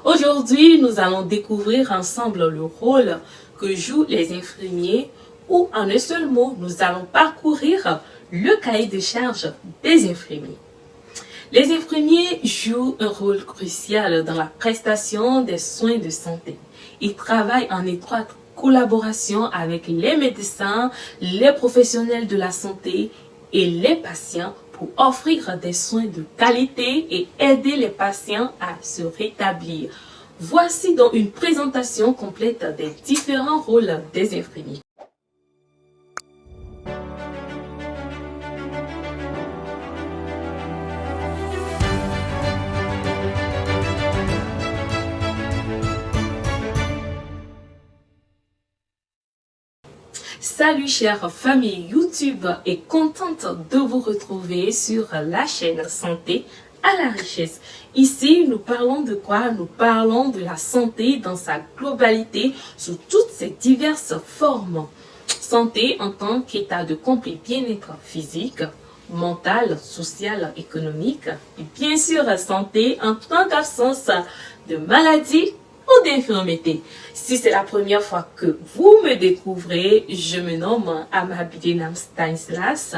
Aujourd'hui, nous allons découvrir ensemble le rôle que jouent les infirmiers ou en un seul mot, nous allons parcourir le cahier de charges des infirmiers. Les infirmiers jouent un rôle crucial dans la prestation des soins de santé. Ils travaillent en étroite collaboration avec les médecins, les professionnels de la santé et les patients pour offrir des soins de qualité et aider les patients à se rétablir. Voici donc une présentation complète des différents rôles des infirmiers. Salut chère famille YouTube et contente de vous retrouver sur la chaîne Santé à la richesse. Ici, nous parlons de quoi? Nous parlons de la santé dans sa globalité sous toutes ses diverses formes. Santé en tant qu'état de complet bien-être physique, mental, social, économique et bien sûr santé en tant qu'absence de maladie ou d'infirmité. Si c'est la première fois que vous me découvrez, je me nomme Amabidinam Stanislas,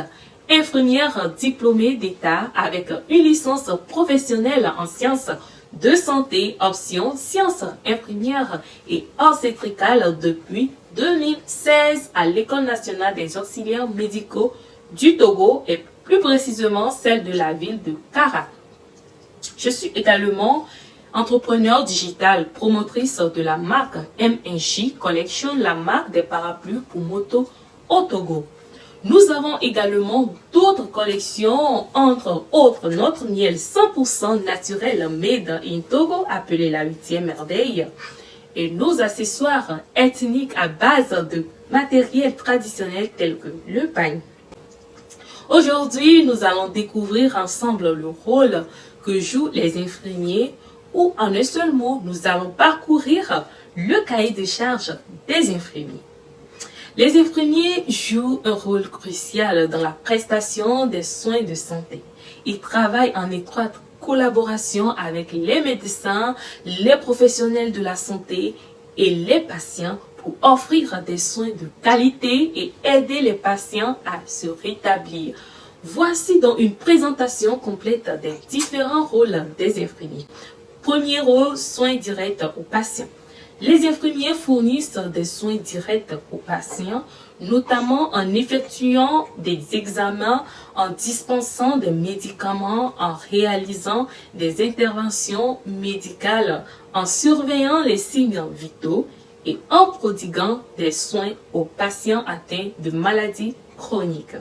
infirmière diplômée d'État avec une licence professionnelle en sciences de santé, option sciences infirmières et obstétricales depuis 2016 à l'École nationale des auxiliaires médicaux du Togo et plus précisément celle de la ville de Kara. Je suis également entrepreneur digital, promotrice de la marque MNJ Collection, la marque des parapluies pour moto au Togo. Nous avons également d'autres collections, entre autres notre miel 100% naturel made in Togo, appelé la 8e merveille, et nos accessoires ethniques à base de matériel traditionnel tel que le pain. Aujourd'hui, nous allons découvrir ensemble le rôle que jouent les infirmiers ou en un seul mot, nous allons parcourir le cahier de charges des infirmiers. Les infirmiers jouent un rôle crucial dans la prestation des soins de santé. Ils travaillent en étroite collaboration avec les médecins, les professionnels de la santé et les patients pour offrir des soins de qualité et aider les patients à se rétablir. Voici donc une présentation complète des différents rôles des infirmiers. Premier rôle, soins directs aux patients. Les infirmiers fournissent des soins directs aux patients, notamment en effectuant des examens, en dispensant des médicaments, en réalisant des interventions médicales, en surveillant les signes vitaux et en prodiguant des soins aux patients atteints de maladies chroniques.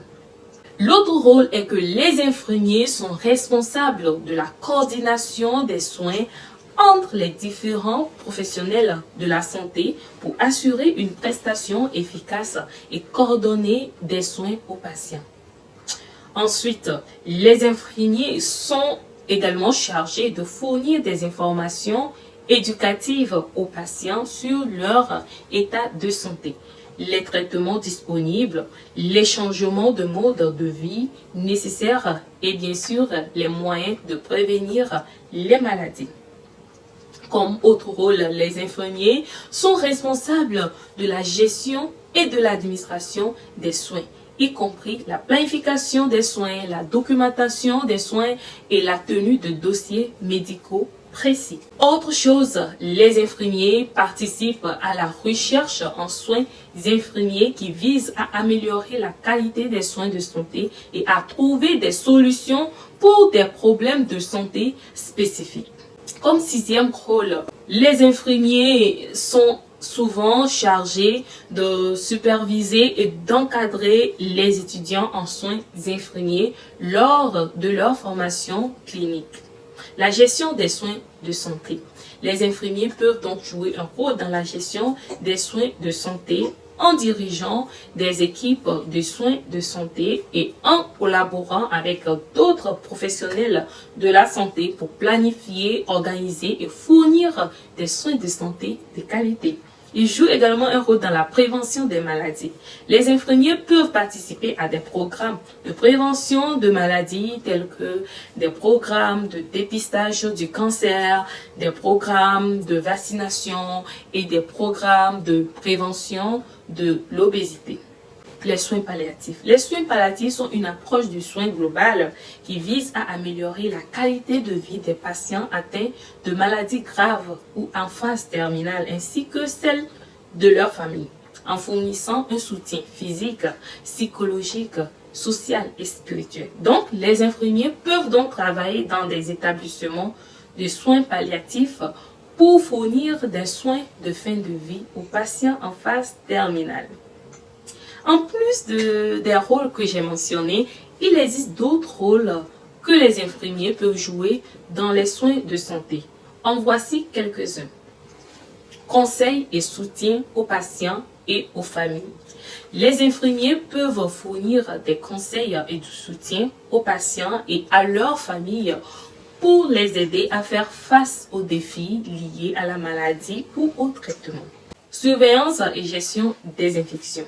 L'autre rôle est que les infirmiers sont responsables de la coordination des soins entre les différents professionnels de la santé pour assurer une prestation efficace et coordonnée des soins aux patients. Ensuite, les infirmiers sont également chargés de fournir des informations éducatives aux patients sur leur état de santé, les traitements disponibles, les changements de mode de vie nécessaires et bien sûr les moyens de prévenir les maladies. Comme autre rôle, les infirmiers sont responsables de la gestion et de l'administration des soins, y compris la planification des soins, la documentation des soins et la tenue de dossiers médicaux précis. Autre chose, les infirmiers participent à la recherche en soins infirmiers qui vise à améliorer la qualité des soins de santé et à trouver des solutions pour des problèmes de santé spécifiques. Comme sixième rôle, les infirmiers sont souvent chargés de superviser et d'encadrer les étudiants en soins infirmiers lors de leur formation clinique. La gestion des soins de santé. Les infirmiers peuvent donc jouer un rôle dans la gestion des soins de santé en dirigeant des équipes de soins de santé et en collaborant avec d'autres professionnels de la santé pour planifier, organiser et fournir des soins de santé de qualité. Ils jouent également un rôle dans la prévention des maladies. Les infirmiers peuvent participer à des programmes de prévention de maladies tels que des programmes de dépistage du cancer, des programmes de vaccination et des programmes de prévention de l'obésité. Les soins palliatifs. Les soins palliatifs sont une approche du soin global qui vise à améliorer la qualité de vie des patients atteints de maladies graves ou en phase terminale ainsi que celle de leur famille, en fournissant un soutien physique, psychologique, social et spirituel. Donc, les infirmiers peuvent donc travailler dans des établissements de soins palliatifs pour fournir des soins de fin de vie aux patients en phase terminale. En plus des rôles que j'ai mentionnés, il existe d'autres rôles que les infirmiers peuvent jouer dans les soins de santé. En voici quelques-uns. Conseil et soutien aux patients et aux familles. Les infirmiers peuvent fournir des conseils et du soutien aux patients et à leurs familles pour les aider à faire face aux défis liés à la maladie ou au traitement. Surveillance et gestion des infections.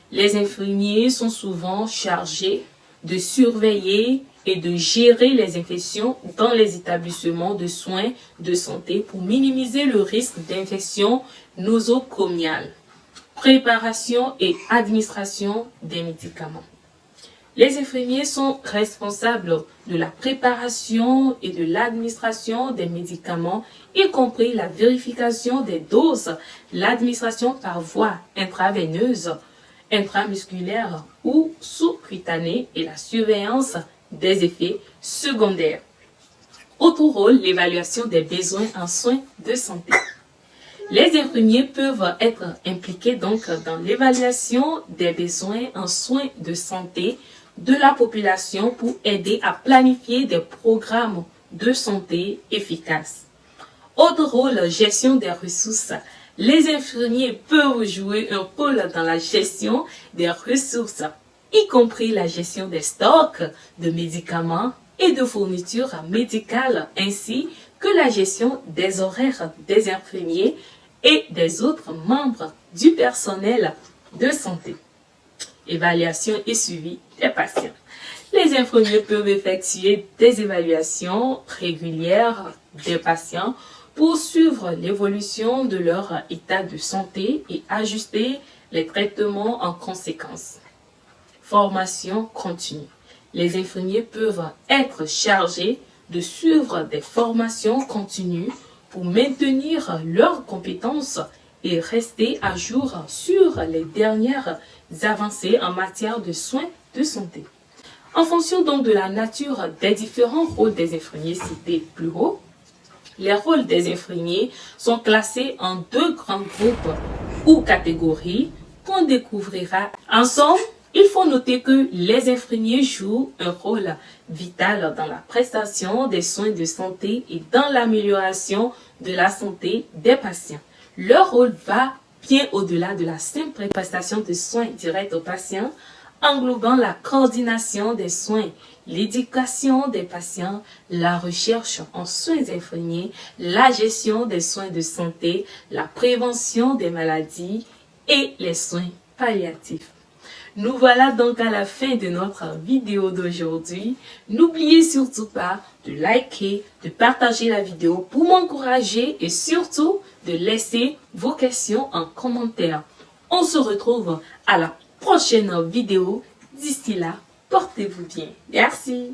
Les infirmiers sont souvent chargés de surveiller et de gérer les infections dans les établissements de soins de santé pour minimiser le risque d'infection nosocomiale. Préparation et administration des médicaments. Les infirmiers sont responsables de la préparation et de l'administration des médicaments, y compris la vérification des doses, l'administration par voie intraveineuse, intramusculaire ou sous-cutanée et la surveillance des effets secondaires. Autre rôle, l'évaluation des besoins en soins de santé. Les infirmiers peuvent être impliqués donc dans l'évaluation des besoins en soins de santé de la population pour aider à planifier des programmes de santé efficaces. Autre rôle, gestion des ressources. Les infirmiers peuvent jouer un rôle dans la gestion des ressources, y compris la gestion des stocks de médicaments et de fournitures médicales, ainsi que la gestion des horaires des infirmiers et des autres membres du personnel de santé. Évaluation et suivi des patients. Les infirmiers peuvent effectuer des évaluations régulières des patients pour suivre l'évolution de leur état de santé et ajuster les traitements en conséquence. Formation continue. Les infirmiers peuvent être chargés de suivre des formations continues pour maintenir leurs compétences et rester à jour sur les dernières avancées en matière de soins de santé. En fonction donc de la nature des différents rôles des infirmiers cités plus haut, les rôles des infirmiers sont classés en deux grands groupes ou catégories qu'on découvrira ensemble. Il faut noter que les infirmiers jouent un rôle vital dans la prestation des soins de santé et dans l'amélioration de la santé des patients. Leur rôle va bien au-delà de la simple prestation de soins directs aux patients, englobant la coordination des soins, l'éducation des patients, la recherche en soins infirmiers, la gestion des soins de santé, la prévention des maladies et les soins palliatifs. Nous voilà donc à la fin de notre vidéo d'aujourd'hui. N'oubliez surtout pas de liker, de partager la vidéo pour m'encourager et surtout de laisser vos questions en commentaire. On se retrouve à la prochaine vidéo. D'ici là, portez-vous bien. Merci.